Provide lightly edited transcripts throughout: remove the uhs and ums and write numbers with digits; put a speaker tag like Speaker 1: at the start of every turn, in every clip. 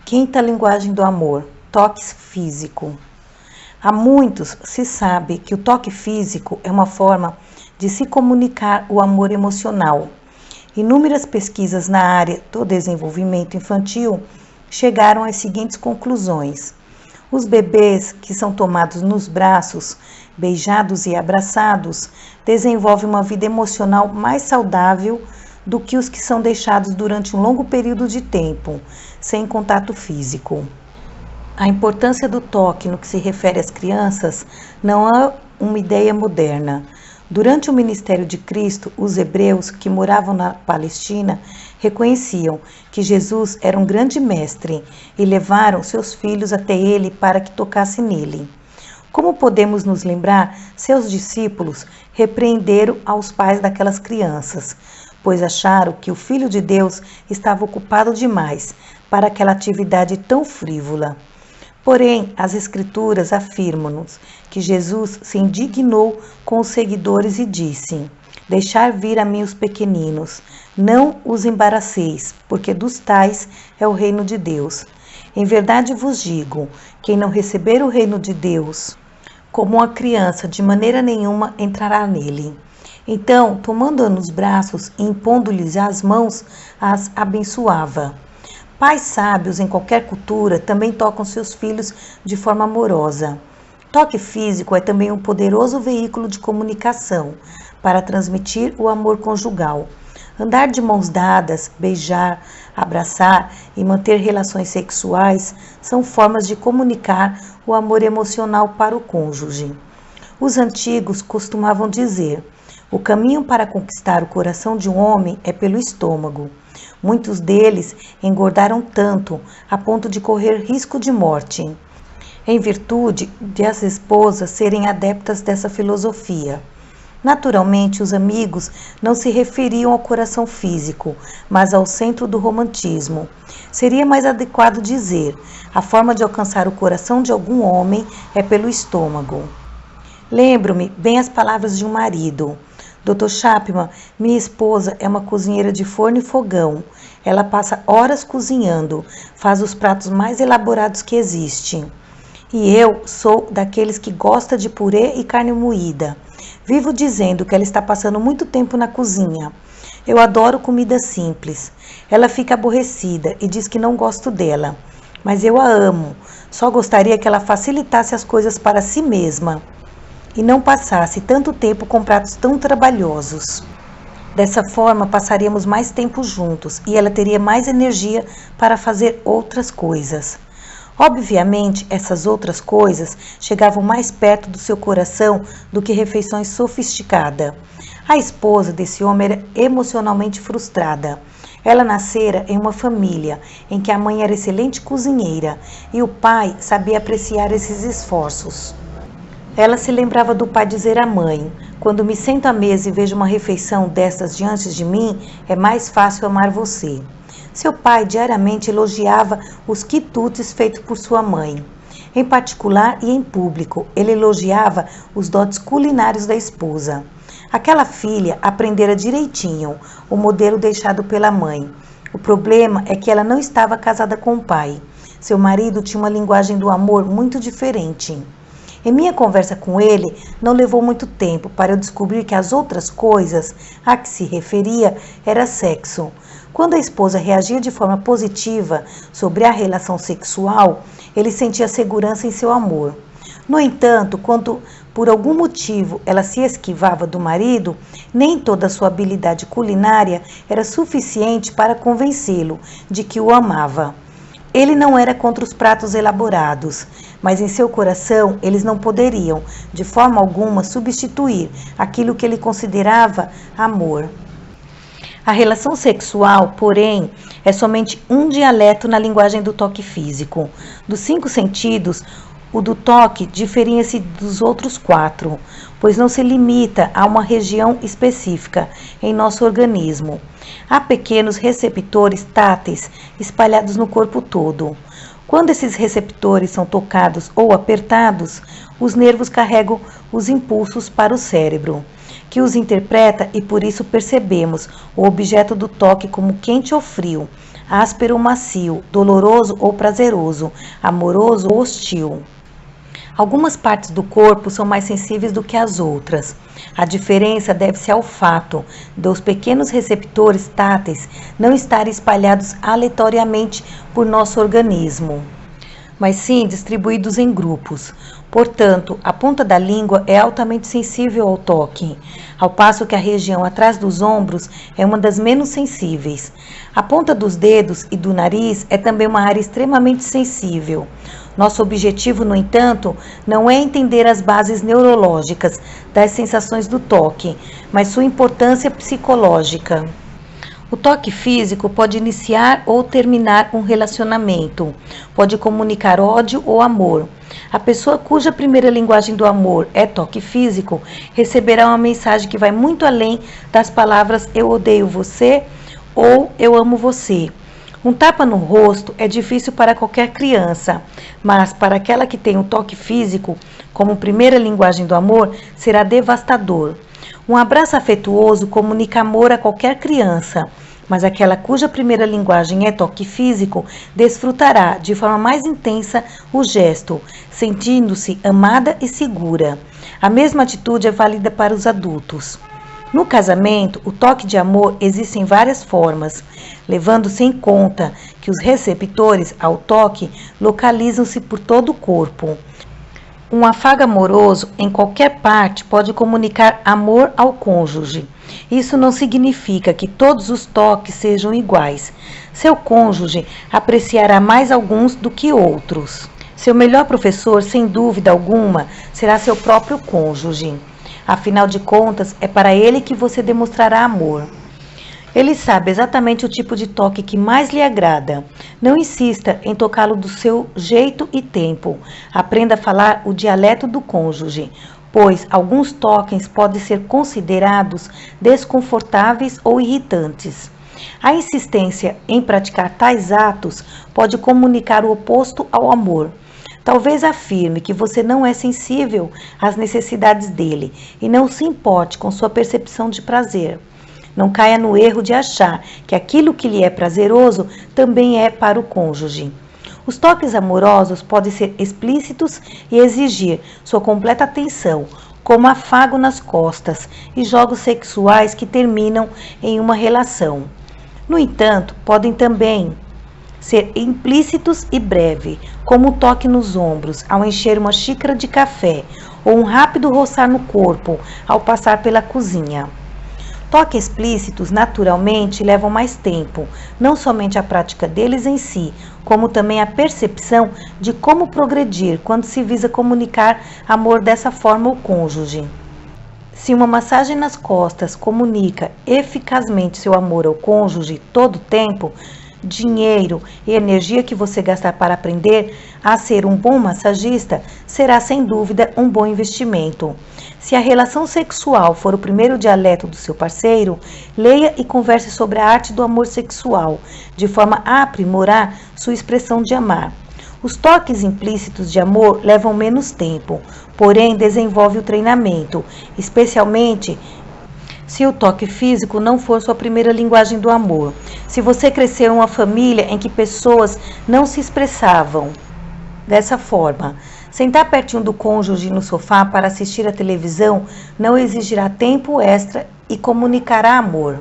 Speaker 1: Quinta linguagem do amor, toque físico. Há muitos se sabe que o toque físico é uma forma de se comunicar o amor emocional. Inúmeras pesquisas na área do desenvolvimento infantil chegaram às seguintes conclusões. Os bebês que são tomados nos braços, beijados e abraçados, desenvolvem uma vida emocional mais saudável do que os que são deixados durante um longo período de tempo, sem contato físico. A importância do toque no que se refere às crianças não é uma ideia moderna. Durante o ministério de Cristo, os hebreus que moravam na Palestina reconheciam que Jesus era um grande mestre e levaram seus filhos até ele para que tocasse nele. Como podemos nos lembrar, seus discípulos repreenderam aos pais daquelas crianças, pois acharam que o Filho de Deus estava ocupado demais para aquela atividade tão frívola. Porém, as Escrituras afirmam-nos que Jesus se indignou com os seguidores e disse: "Deixar vir a mim os pequeninos, não os embaraceis, porque dos tais é o reino de Deus. Em verdade vos digo, quem não receber o reino de Deus como uma criança, de maneira nenhuma entrará nele." Então, tomando-a nos braços e impondo-lhes as mãos, as abençoava. Pais sábios em qualquer cultura também tocam seus filhos de forma amorosa. Toque físico é também um poderoso veículo de comunicação para transmitir o amor conjugal. Andar de mãos dadas, beijar, abraçar e manter relações sexuais são formas de comunicar o amor emocional para o cônjuge. Os antigos costumavam dizer: "O caminho para conquistar o coração de um homem é pelo estômago." Muitos deles engordaram tanto a ponto de correr risco de morte, em virtude de as esposas serem adeptas dessa filosofia. Naturalmente, os amigos não se referiam ao coração físico, mas ao centro do romantismo. Seria mais adequado dizer: a forma de alcançar o coração de algum homem é pelo estômago. Lembro-me bem as palavras de um marido: "Dr. Chapman, minha esposa é uma cozinheira de forno e fogão. Ela passa horas cozinhando, faz os pratos mais elaborados que existem. E eu sou daqueles que gosta de purê e carne moída. Vivo dizendo que ela está passando muito tempo na cozinha. Eu adoro comida simples. Ela fica aborrecida e diz que não gosto dela. Mas eu a amo. Só gostaria que ela facilitasse as coisas para si mesma e não passasse tanto tempo com pratos tão trabalhosos. Dessa forma, passaríamos mais tempo juntos e ela teria mais energia para fazer outras coisas." Obviamente, essas outras coisas chegavam mais perto do seu coração do que refeições sofisticadas. A esposa desse homem era emocionalmente frustrada. Ela nascera em uma família em que a mãe era excelente cozinheira e o pai sabia apreciar esses esforços. Ela se lembrava do pai dizer à mãe: "Quando me sento à mesa e vejo uma refeição destas diante de mim, é mais fácil amar você." Seu pai diariamente elogiava os quitutes feitos por sua mãe. Em particular e em público, ele elogiava os dotes culinários da esposa. Aquela filha aprendera direitinho o modelo deixado pela mãe. O problema é que ela não estava casada com o pai. Seu marido tinha uma linguagem do amor muito diferente. Em minha conversa com ele, não levou muito tempo para eu descobrir que as outras coisas a que se referia era sexo. Quando a esposa reagia de forma positiva sobre a relação sexual, ele sentia segurança em seu amor. No entanto, quando por algum motivo ela se esquivava do marido, nem toda a sua habilidade culinária era suficiente para convencê-lo de que o amava. Ele não era contra os pratos elaborados, mas em seu coração eles não poderiam, de forma alguma, substituir aquilo que ele considerava amor. A relação sexual, porém, é somente um dialeto na linguagem do toque físico. Dos 5 sentidos, o do toque diferencia-se dos outros 4, pois não se limita a uma região específica em nosso organismo. Há pequenos receptores táteis espalhados no corpo todo. Quando esses receptores são tocados ou apertados, os nervos carregam os impulsos para o cérebro, que os interpreta, e por isso percebemos o objeto do toque como quente ou frio, áspero ou macio, doloroso ou prazeroso, amoroso ou hostil. Algumas partes do corpo são mais sensíveis do que as outras. A diferença deve-se ao fato dos pequenos receptores táteis não estarem espalhados aleatoriamente por nosso organismo, mas sim distribuídos em grupos. Portanto, a ponta da língua é altamente sensível ao toque, ao passo que a região atrás dos ombros é uma das menos sensíveis. A ponta dos dedos e do nariz é também uma área extremamente sensível. Nosso objetivo, no entanto, não é entender as bases neurológicas das sensações do toque, mas sua importância psicológica. O toque físico pode iniciar ou terminar um relacionamento, pode comunicar ódio ou amor. A pessoa cuja primeira linguagem do amor é toque físico receberá uma mensagem que vai muito além das palavras "eu odeio você" ou "eu amo você". Um tapa no rosto é difícil para qualquer criança, mas para aquela que tem o toque físico como primeira linguagem do amor, será devastador. Um abraço afetuoso comunica amor a qualquer criança, mas aquela cuja primeira linguagem é toque físico desfrutará de forma mais intensa o gesto, sentindo-se amada e segura. A mesma atitude é válida para os adultos. No casamento, o toque de amor existe em várias formas, levando-se em conta que os receptores ao toque localizam-se por todo o corpo. Um afago amoroso em qualquer parte pode comunicar amor ao cônjuge. Isso não significa que todos os toques sejam iguais. Seu cônjuge apreciará mais alguns do que outros. Seu melhor professor, sem dúvida alguma, será seu próprio cônjuge. Afinal de contas, é para ele que você demonstrará amor. Ele sabe exatamente o tipo de toque que mais lhe agrada. Não insista em tocá-lo do seu jeito e tempo. Aprenda a falar o dialeto do cônjuge, pois alguns toques podem ser considerados desconfortáveis ou irritantes. A insistência em praticar tais atos pode comunicar o oposto ao amor. Talvez afirme que você não é sensível às necessidades dele e não se importe com sua percepção de prazer. Não caia no erro de achar que aquilo que lhe é prazeroso também é para o cônjuge. Os toques amorosos podem ser explícitos e exigir sua completa atenção, como afago nas costas e jogos sexuais que terminam em uma relação. No entanto, podem também ser implícitos e breve, como o toque nos ombros ao encher uma xícara de café ou um rápido roçar no corpo ao passar pela cozinha. Toques explícitos, naturalmente, levam mais tempo, não somente a prática deles em si, como também a percepção de como progredir quando se visa comunicar amor dessa forma ao cônjuge. Se uma massagem nas costas comunica eficazmente seu amor ao cônjuge todo o tempo, dinheiro e energia que você gastar para aprender a ser um bom massagista será sem dúvida um bom investimento. Se a relação sexual for o primeiro dialeto do seu parceiro, leia e converse sobre a arte do amor sexual, de forma a aprimorar sua expressão de amar. Os toques implícitos de amor levam menos tempo, porém desenvolve o treinamento, especialmente se o toque físico não for sua primeira linguagem do amor. Se você cresceu em uma família em que pessoas não se expressavam dessa forma, sentar pertinho do cônjuge no sofá para assistir à televisão não exigirá tempo extra e comunicará amor.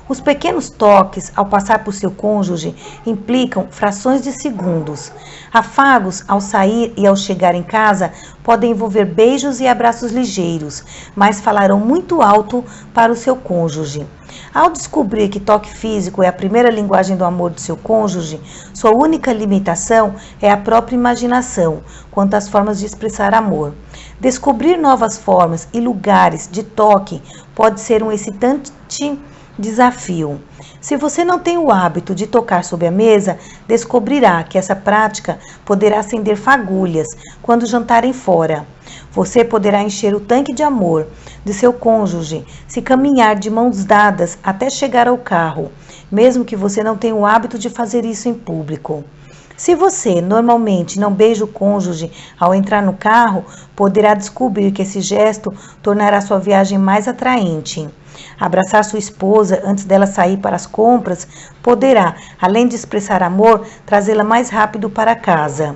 Speaker 1: Os pequenos toques, ao passar por seu cônjuge, implicam frações de segundos. Afagos ao sair e ao chegar em casa podem envolver beijos e abraços ligeiros, mas falarão muito alto para o seu cônjuge. Ao descobrir que toque físico é a primeira linguagem do amor do seu cônjuge, sua única limitação é a própria imaginação quanto às formas de expressar amor. Descobrir novas formas e lugares de toque pode ser um excitante desafio. Se você não tem o hábito de tocar sob a mesa, descobrirá que essa prática poderá acender fagulhas quando jantarem fora. Você poderá encher o tanque de amor de seu cônjuge se caminhar de mãos dadas até chegar ao carro, mesmo que você não tenha o hábito de fazer isso em público. Se você normalmente não beija o cônjuge ao entrar no carro, poderá descobrir que esse gesto tornará sua viagem mais atraente. Abraçar sua esposa antes dela sair para as compras poderá, além de expressar amor, trazê-la mais rápido para casa.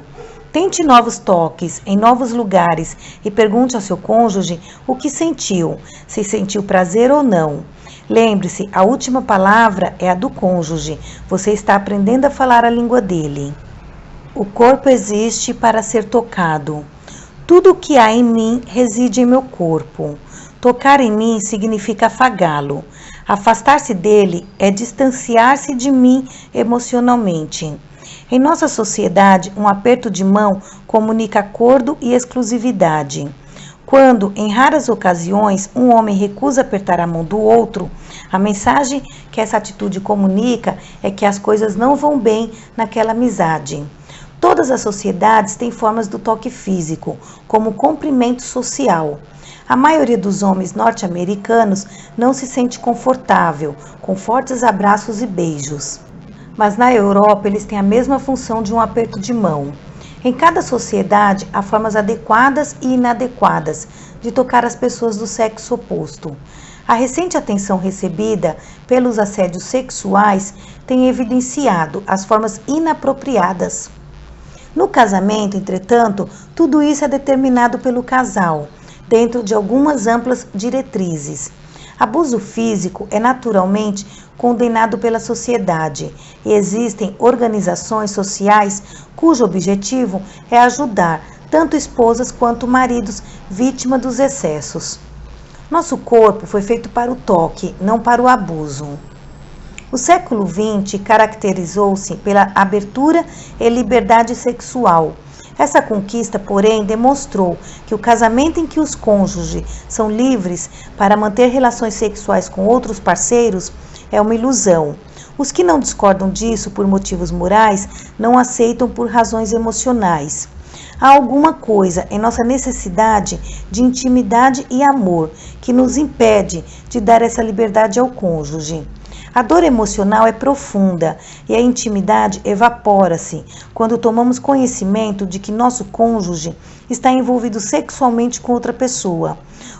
Speaker 1: Tente novos toques em novos lugares e pergunte ao seu cônjuge o que sentiu, se sentiu prazer ou não. Lembre-se, a última palavra é a do cônjuge. Você está aprendendo a falar a língua dele. O corpo existe para ser tocado. Tudo o que há em mim reside em meu corpo. Tocar em mim significa afagá-lo. Afastar-se dele é distanciar-se de mim emocionalmente. Em nossa sociedade, um aperto de mão comunica acordo e exclusividade. Quando, em raras ocasiões, um homem recusa apertar a mão do outro, a mensagem que essa atitude comunica é que as coisas não vão bem naquela amizade. Todas as sociedades têm formas do toque físico, como cumprimento social. A maioria dos homens norte-americanos não se sente confortável com fortes abraços e beijos. Mas na Europa eles têm a mesma função de um aperto de mão. Em cada sociedade há formas adequadas e inadequadas de tocar as pessoas do sexo oposto. A recente atenção recebida pelos assédios sexuais tem evidenciado as formas inapropriadas. No casamento, entretanto, tudo isso é determinado pelo casal, dentro de algumas amplas diretrizes. Abuso físico é naturalmente condenado pela sociedade e existem organizações sociais cujo objetivo é ajudar tanto esposas quanto maridos vítimas dos excessos. Nosso corpo foi feito para o toque, não para o abuso. O século XX caracterizou-se pela abertura e liberdade sexual. Essa conquista, porém, demonstrou que o casamento em que os cônjuges são livres para manter relações sexuais com outros parceiros é uma ilusão. Os que não discordam disso por motivos morais não aceitam por razões emocionais. Há alguma coisa em nossa necessidade de intimidade e amor que nos impede de dar essa liberdade ao cônjuge. A dor emocional é profunda e a intimidade evapora-se quando tomamos conhecimento de que nosso cônjuge está envolvido sexualmente com outra pessoa.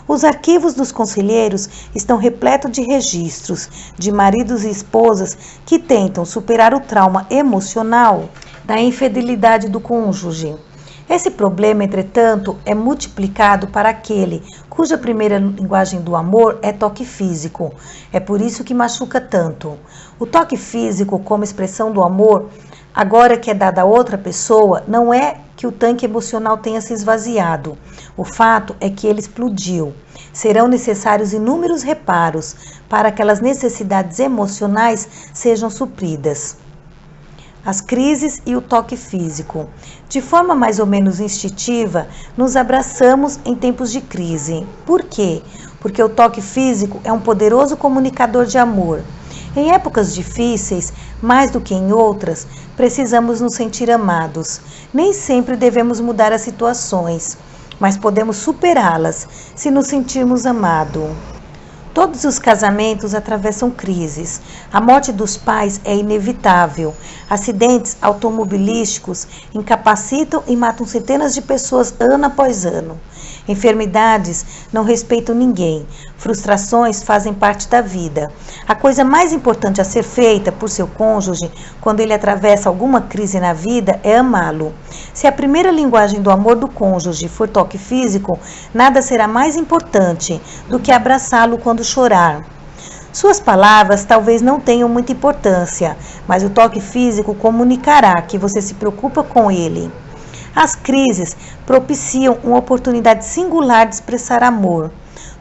Speaker 1: Os arquivos dos conselheiros estão repletos de registros de maridos e esposas que tentam superar o trauma emocional da infidelidade do cônjuge. Esse problema, entretanto, é multiplicado para aquele cuja primeira linguagem do amor é toque físico. É por isso que machuca tanto. O toque físico, como expressão do amor, agora que é dado a outra pessoa, não é que o tanque emocional tenha se esvaziado. O fato é que ele explodiu. Serão necessários inúmeros reparos para que aquelas necessidades emocionais sejam supridas. As crises e o toque físico. De forma mais ou menos instintiva, nos abraçamos em tempos de crise. Por quê? Porque o toque físico é um poderoso comunicador de amor. Em épocas difíceis, mais do que em outras, precisamos nos sentir amados. Nem sempre devemos mudar as situações, mas podemos superá-las se nos sentirmos amados. Todos os casamentos atravessam crises. A morte dos pais é inevitável. Acidentes automobilísticos incapacitam e matam centenas de pessoas ano após ano. Enfermidades não respeitam ninguém. Frustrações fazem parte da vida. A coisa mais importante a ser feita por seu cônjuge quando ele atravessa alguma crise na vida é amá-lo. Se a primeira linguagem do amor do cônjuge for toque físico, nada será mais importante do que abraçá-lo quando chorar. Suas palavras talvez não tenham muita importância, mas o toque físico comunicará que você se preocupa com ele. As crises propiciam uma oportunidade singular de expressar amor.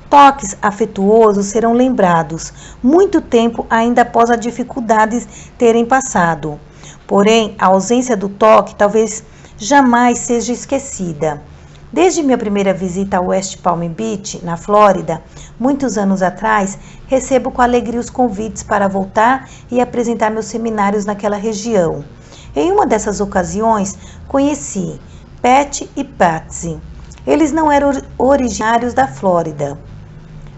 Speaker 1: Toques afetuosos serão lembrados muito tempo ainda após as dificuldades terem passado. Porém, a ausência do toque talvez jamais seja esquecida. Desde minha primeira visita ao West Palm Beach, na Flórida, muitos anos atrás, recebo com alegria os convites para voltar e apresentar meus seminários naquela região. Em uma dessas ocasiões, conheci Pat e Patsy. Eles não eram originários da Flórida,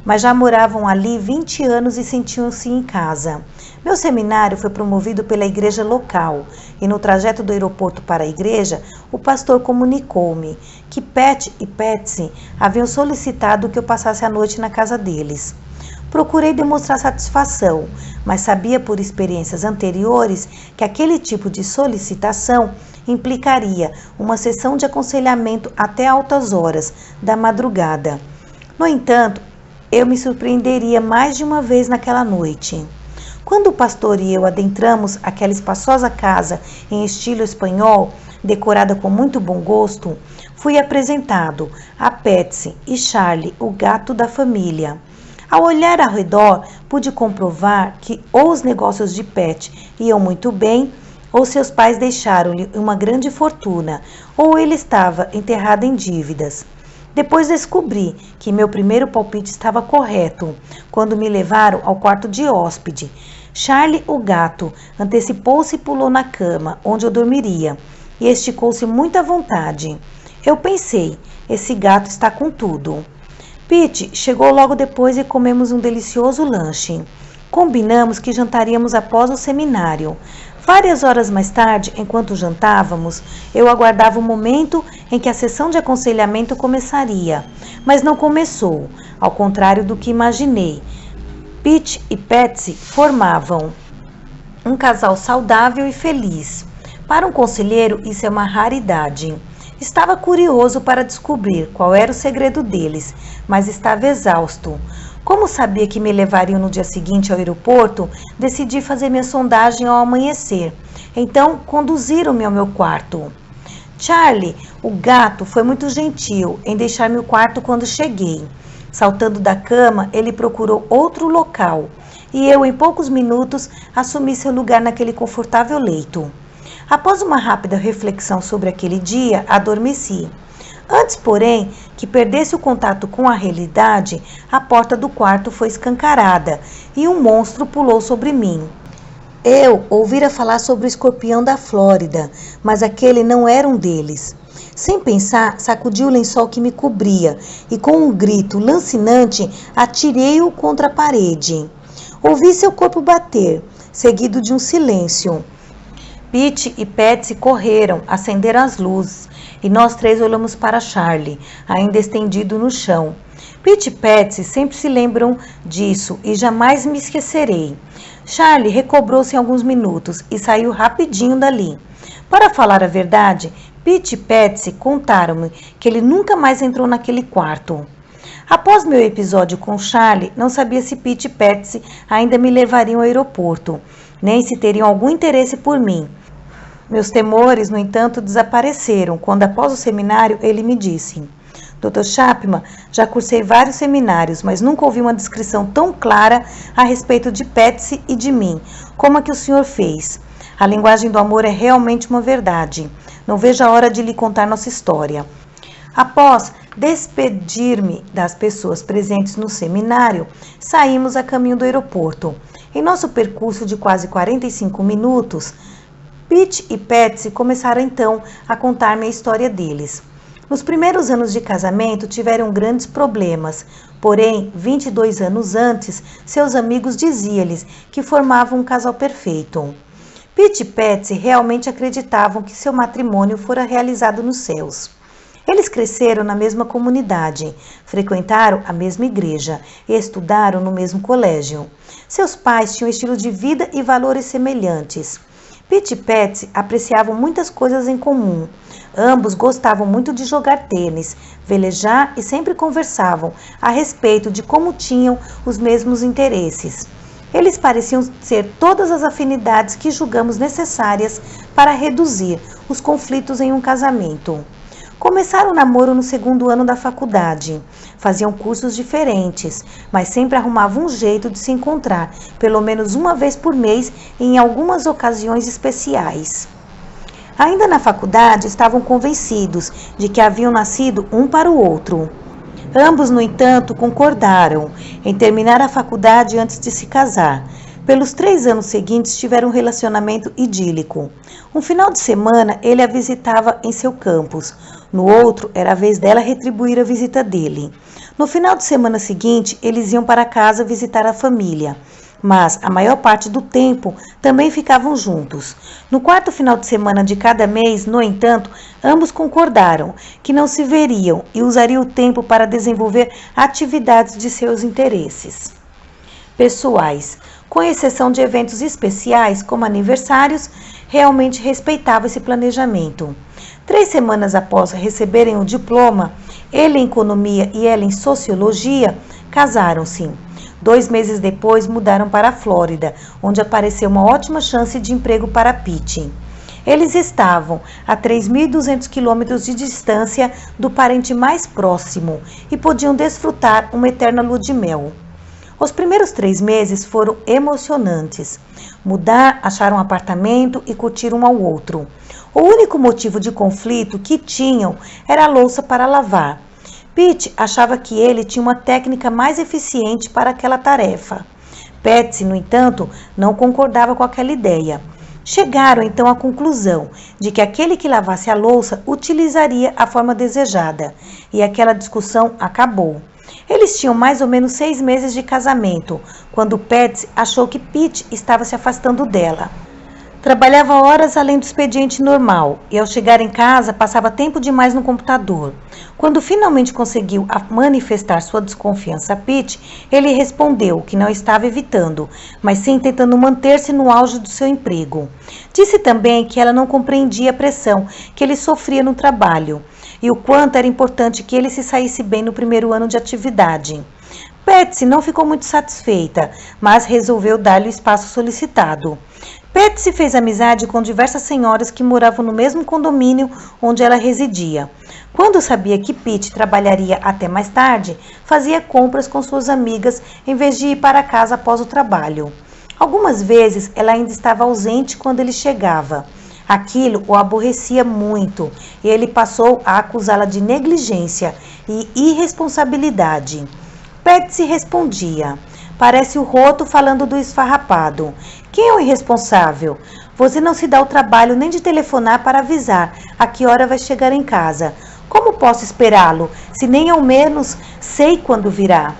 Speaker 1: mas já moravam ali 20 anos e sentiam-se em casa. Meu seminário foi promovido pela igreja local e no trajeto do aeroporto para a igreja, o pastor comunicou-me que Pat e Patsy haviam solicitado que eu passasse a noite na casa deles. Procurei demonstrar satisfação, mas sabia por experiências anteriores que aquele tipo de solicitação implicaria uma sessão de aconselhamento até altas horas da madrugada. No entanto, eu me surpreenderia mais de uma vez naquela noite. Quando o pastor e eu adentramos aquela espaçosa casa em estilo espanhol, decorada com muito bom gosto, fui apresentado a Patsy e Charlie, o gato da família. Ao olhar ao redor, pude comprovar que ou os negócios de Pat iam muito bem, ou seus pais deixaram-lhe uma grande fortuna, ou ele estava enterrado em dívidas. Depois descobri que meu primeiro palpite estava correto, quando me levaram ao quarto de hóspede. Charlie, o gato, antecipou-se e pulou na cama, onde eu dormiria, e esticou-se muito à vontade. Eu pensei, esse gato está com tudo. Pete chegou logo depois e comemos um delicioso lanche. Combinamos que jantaríamos após o seminário. Várias horas mais tarde, enquanto jantávamos, eu aguardava o momento em que a sessão de aconselhamento começaria, mas não começou, ao contrário do que imaginei. Pete e Patsy formavam um casal saudável e feliz. Para um conselheiro, isso é uma raridade. Estava curioso para descobrir qual era o segredo deles, mas estava exausto. Como sabia que me levariam no dia seguinte ao aeroporto, decidi fazer minha sondagem ao amanhecer. Então, conduziram-me ao meu quarto. Charlie, o gato, foi muito gentil em deixar-me o quarto quando cheguei. Saltando da cama, ele procurou outro local, e eu, em poucos minutos, assumi seu lugar naquele confortável leito. Após uma rápida reflexão sobre aquele dia, adormeci. Antes, porém, que perdesse o contato com a realidade, a porta do quarto foi escancarada e um monstro pulou sobre mim. Eu ouvira falar sobre o escorpião da Flórida, mas aquele não era um deles. Sem pensar, sacudi o lençol que me cobria e, com um grito lancinante, atirei-o contra a parede. Ouvi seu corpo bater, seguido de um silêncio. Pete e Patsy correram, acenderam as luzes e nós três olhamos para Charlie, ainda estendido no chão. Pete e Patsy sempre se lembram disso e jamais me esquecerei. Charlie recobrou-se em alguns minutos e saiu rapidinho dali. Para falar a verdade, Pete e Patsy contaram-me que ele nunca mais entrou naquele quarto. Após meu episódio com Charlie, não sabia se Pete e Patsy ainda me levariam ao aeroporto, nem se teriam algum interesse por mim. Meus temores, no entanto, desapareceram quando, após o seminário, ele me disse: Dr. Chapman, já cursei vários seminários, mas nunca ouvi uma descrição tão clara a respeito de Patsy e de mim, como a que o senhor fez. A linguagem do amor é realmente uma verdade. Não vejo a hora de lhe contar nossa história. Após despedir-me das pessoas presentes no seminário, saímos a caminho do aeroporto. Em nosso percurso de quase 45 minutos, Pete e Patsy começaram então a contar-me a história deles. Nos primeiros anos de casamento tiveram grandes problemas, porém, 22 anos antes, seus amigos diziam-lhes que formavam um casal perfeito. Pete e Patsy realmente acreditavam que seu matrimônio fora realizado nos céus. Eles cresceram na mesma comunidade, frequentaram a mesma igreja e estudaram no mesmo colégio. Seus pais tinham estilo de vida e valores semelhantes. Pete e Patsy apreciavam muitas coisas em comum. Ambos gostavam muito de jogar tênis, velejar e sempre conversavam a respeito de como tinham os mesmos interesses. Eles pareciam ser todas as afinidades que julgamos necessárias para reduzir os conflitos em um casamento. Começaram o namoro no segundo ano da faculdade. Faziam cursos diferentes, mas sempre arrumavam um jeito de se encontrar, pelo menos uma vez por mês e em algumas ocasiões especiais. Ainda na faculdade, estavam convencidos de que haviam nascido um para o outro. Ambos, no entanto, concordaram em terminar a faculdade antes de se casar. Pelos 3 anos seguintes, tiveram um relacionamento idílico. Um final de semana, ele a visitava em seu campus. No outro, era a vez dela retribuir a visita dele. No final de semana seguinte, eles iam para casa visitar a família. mas a maior parte do tempo também ficavam juntos. No quarto final de semana de cada mês, no entanto, ambos concordaram que não se veriam e usariam o tempo para desenvolver atividades de seus interesses pessoais. Com exceção de eventos especiais, como aniversários, realmente respeitava esse planejamento. 3 semanas após receberem o diploma, ele em economia e ela em sociologia, casaram-se. 2 meses depois, mudaram para a Flórida, onde apareceu uma ótima chance de emprego para Pete. Eles estavam a 3.200 quilômetros de distância do parente mais próximo e podiam desfrutar uma eterna lua de mel. Os primeiros 3 meses foram emocionantes. Mudar, achar um apartamento e curtir um ao outro. O único motivo de conflito que tinham era a louça para lavar. Pete achava que ele tinha uma técnica mais eficiente para aquela tarefa. Patsy, no entanto, não concordava com aquela ideia. Chegaram então à conclusão de que aquele que lavasse a louça utilizaria a forma desejada, e aquela discussão acabou. Eles tinham mais ou menos 6 meses de casamento, quando Patsy achou que Pete estava se afastando dela. Trabalhava horas além do expediente normal e, ao chegar em casa, passava tempo demais no computador. Quando finalmente conseguiu manifestar sua desconfiança a Pete, ele respondeu que não estava evitando, mas sim tentando manter-se no auge do seu emprego. Disse também que ela não compreendia a pressão que ele sofria no trabalho e o quanto era importante que ele se saísse bem no primeiro ano de atividade. Patsy não ficou muito satisfeita, mas resolveu dar-lhe o espaço solicitado. Patsy fez amizade com diversas senhoras que moravam no mesmo condomínio onde ela residia. Quando sabia que Pete trabalharia até mais tarde, fazia compras com suas amigas em vez de ir para casa após o trabalho. Algumas vezes ela ainda estava ausente quando ele chegava. Aquilo o aborrecia muito e ele passou a acusá-la de negligência e irresponsabilidade. Patsy respondia: "Parece o Roto falando do esfarrapado. Quem é o irresponsável? Você não se dá o trabalho nem de telefonar para avisar a que hora vai chegar em casa. Como posso esperá-lo, se nem ao menos sei quando virá?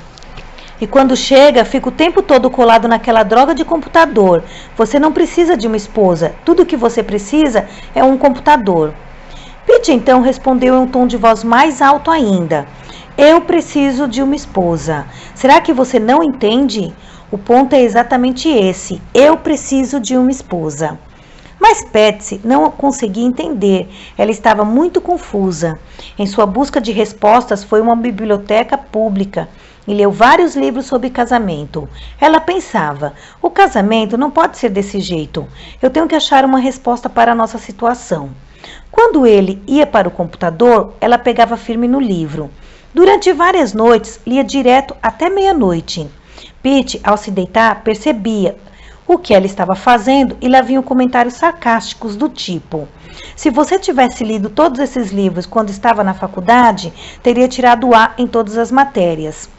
Speaker 1: E quando chega, fica o tempo todo colado naquela droga de computador. Você não precisa de uma esposa. Tudo o que você precisa é um computador." Pete então respondeu em um tom de voz mais alto ainda: "Eu preciso de uma esposa. Será que você não entende? O ponto é exatamente esse. Eu preciso de uma esposa." Mas Patsy não conseguia entender. Ela estava muito confusa. Em sua busca de respostas, foi a uma biblioteca pública e leu vários livros sobre casamento. Ela pensava: o casamento não pode ser desse jeito. Eu tenho que achar uma resposta para a nossa situação. Quando ele ia para o computador, ela pegava firme no livro. Durante várias noites, lia direto até meia-noite. Pete, ao se deitar, percebia o que ela estava fazendo e lá vinham comentários sarcásticos do tipo: "Se você tivesse lido todos esses livros quando estava na faculdade, teria tirado A em todas as matérias."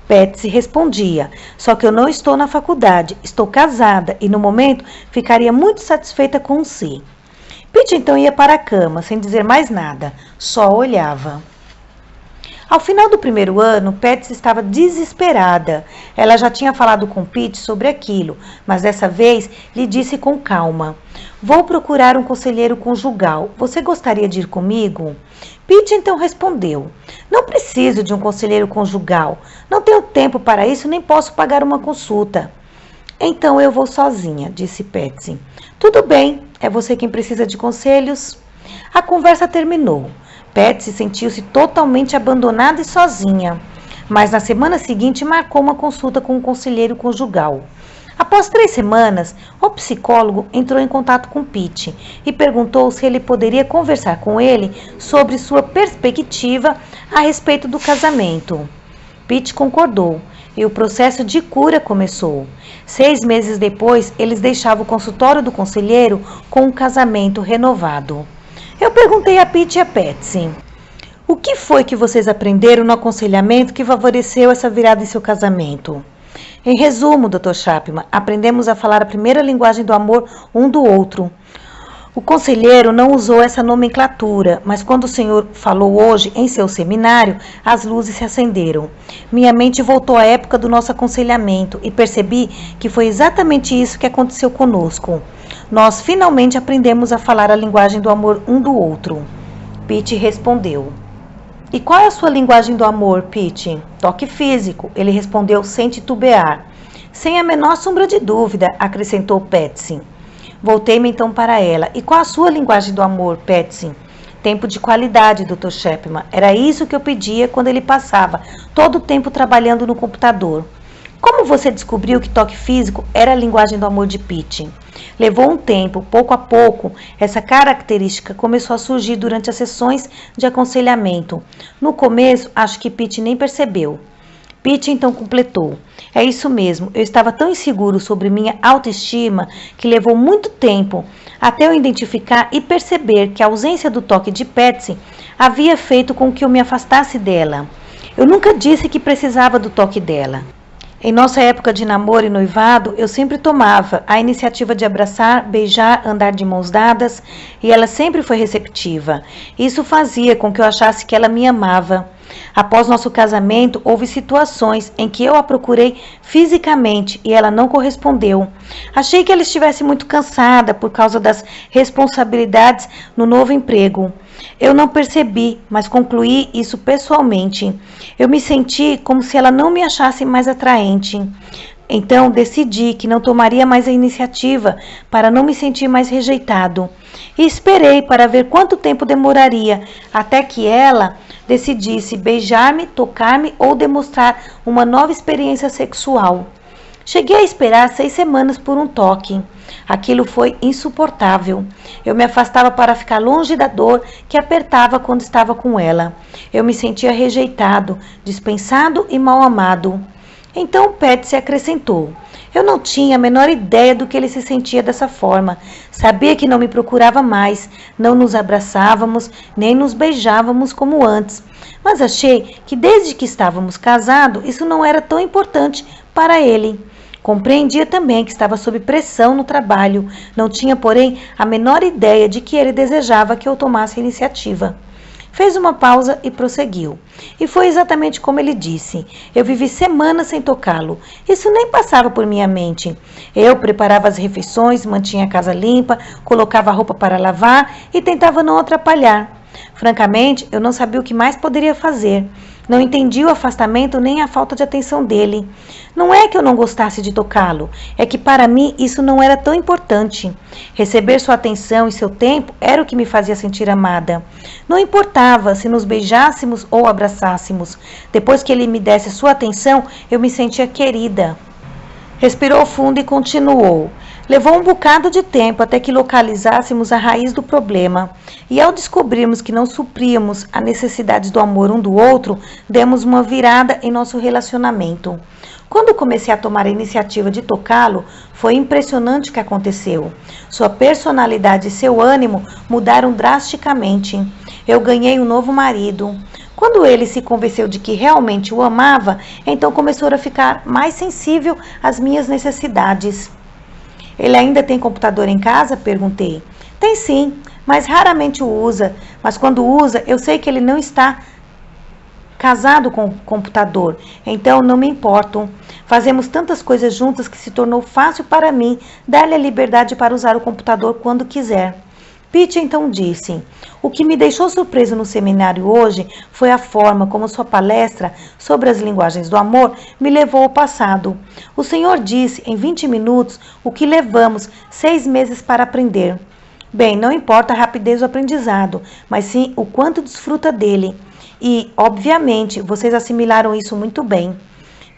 Speaker 1: Patsy respondia: "Só que eu não estou na faculdade, estou casada e no momento ficaria muito satisfeita com um C." Pete então ia para a cama, sem dizer mais nada, só olhava. Ao final do primeiro ano, Patsy estava desesperada. Ela já tinha falado com Pete sobre aquilo, mas dessa vez lhe disse com calma: "Vou procurar um conselheiro conjugal. Você gostaria de ir comigo?" Pete então respondeu: "Não preciso de um conselheiro conjugal. Não tenho tempo para isso, nem posso pagar uma consulta." "Então eu vou sozinha", disse Patsy. "Tudo bem, é você quem precisa de conselhos?" A conversa terminou. Patsy sentiu-se totalmente abandonada e sozinha, mas na semana seguinte marcou uma consulta com um conselheiro conjugal. Após 3 semanas, o psicólogo entrou em contato com Pete e perguntou se ele poderia conversar com ele sobre sua perspectiva a respeito do casamento. Pete concordou e o processo de cura começou. 6 meses depois, eles deixavam o consultório do conselheiro com um casamento renovado. Eu perguntei a Pete e a Patsy: "O que foi que vocês aprenderam no aconselhamento que favoreceu essa virada em seu casamento?" "Em resumo, Dr. Chapman, aprendemos a falar a primeira linguagem do amor um do outro. O conselheiro não usou essa nomenclatura, mas quando o senhor falou hoje em seu seminário, as luzes se acenderam. Minha mente voltou à época do nosso aconselhamento e percebi que foi exatamente isso que aconteceu conosco. Nós finalmente aprendemos a falar a linguagem do amor um do outro. Pete respondeu. E qual é a sua linguagem do amor, Pete? Toque físico, ele respondeu sem titubear. Sem a menor sombra de dúvida, acrescentou Patsy. Voltei-me então para ela. E qual a sua linguagem do amor, Patsy? Tempo de qualidade, Dr. Chapman. Era isso que eu pedia quando ele passava todo o tempo trabalhando no computador. Como você descobriu que toque físico era a linguagem do amor de Pete? Levou um tempo, pouco a pouco, essa característica começou a surgir durante as sessões de aconselhamento. No começo, acho que Pete nem percebeu. Pete então completou. É isso mesmo, eu estava tão inseguro sobre minha autoestima que levou muito tempo até eu identificar e perceber que a ausência do toque de Patsy havia feito com que eu me afastasse dela. Eu nunca disse que precisava do toque dela. Em nossa época de namoro e noivado, eu sempre tomava a iniciativa de abraçar, beijar, andar de mãos dadas, e ela sempre foi receptiva. Isso fazia com que eu achasse que ela me amava. Após nosso casamento, houve situações em que eu a procurei fisicamente e ela não correspondeu. Achei que ela estivesse muito cansada por causa das responsabilidades no novo emprego. Eu não percebi, mas concluí isso pessoalmente. Eu me senti como se ela não me achasse mais atraente. Então, decidi que não tomaria mais a iniciativa para não me sentir mais rejeitado. E esperei para ver quanto tempo demoraria até que ela decidisse beijar-me, tocar-me ou demonstrar uma nova experiência sexual. Cheguei a esperar 6 semanas por um toque. Aquilo foi insuportável. Eu me afastava para ficar longe da dor que apertava quando estava com ela. Eu me sentia rejeitado, dispensado e mal amado. Então Patsy acrescentou. Eu não tinha a menor ideia do que ele se sentia dessa forma. Sabia que não me procurava mais, não nos abraçávamos, nem nos beijávamos como antes. Mas achei que desde que estávamos casados, isso não era tão importante para ele. Compreendia também que estava sob pressão no trabalho. Não tinha, porém, a menor ideia de que ele desejava que eu tomasse a iniciativa. Fez uma pausa e prosseguiu. E foi exatamente como ele disse. Eu vivi semanas sem tocá-lo. Isso nem passava por minha mente. Eu preparava as refeições, mantinha a casa limpa, colocava a roupa para lavar e tentava não atrapalhar. Francamente, eu não sabia o que mais poderia fazer. Não entendi o afastamento nem a falta de atenção dele. Não é que eu não gostasse de tocá-lo, é que para mim isso não era tão importante. Receber sua atenção e seu tempo era o que me fazia sentir amada. Não importava se nos beijássemos ou abraçássemos. Depois que ele me desse sua atenção, eu me sentia querida. Respirou fundo e continuou. Levou um bocado de tempo até que localizássemos a raiz do problema. E ao descobrirmos que não supríamos a necessidade do amor um do outro, demos uma virada em nosso relacionamento. Quando comecei a tomar a iniciativa de tocá-lo, foi impressionante o que aconteceu. Sua personalidade e seu ânimo mudaram drasticamente. Eu ganhei um novo marido. Quando ele se convenceu de que realmente o amava, então começou a ficar mais sensível às minhas necessidades. Ele ainda tem computador em casa? Perguntei. Tem sim, mas raramente o usa. Mas quando usa, eu sei que ele não está casado com o computador, então não me importo. Fazemos tantas coisas juntas que se tornou fácil para mim dar-lhe a liberdade para usar o computador quando quiser. Pete então disse, o que me deixou surpreso no seminário hoje foi a forma como sua palestra sobre as linguagens do amor me levou ao passado. O senhor disse em 20 minutos o que levamos 6 meses para aprender. Bem, não importa a rapidez do aprendizado, mas sim o quanto desfruta dele. E, obviamente, vocês assimilaram isso muito bem.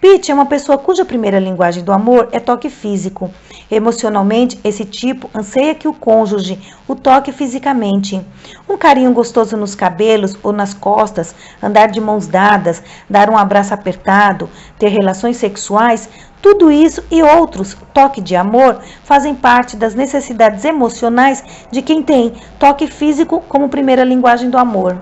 Speaker 1: Pete é uma pessoa cuja primeira linguagem do amor é toque físico. Emocionalmente, esse tipo anseia que o cônjuge o toque fisicamente. Um carinho gostoso nos cabelos ou nas costas, andar de mãos dadas, dar um abraço apertado, ter relações sexuais, tudo isso e outros toque de amor fazem parte das necessidades emocionais de quem tem toque físico como primeira linguagem do amor.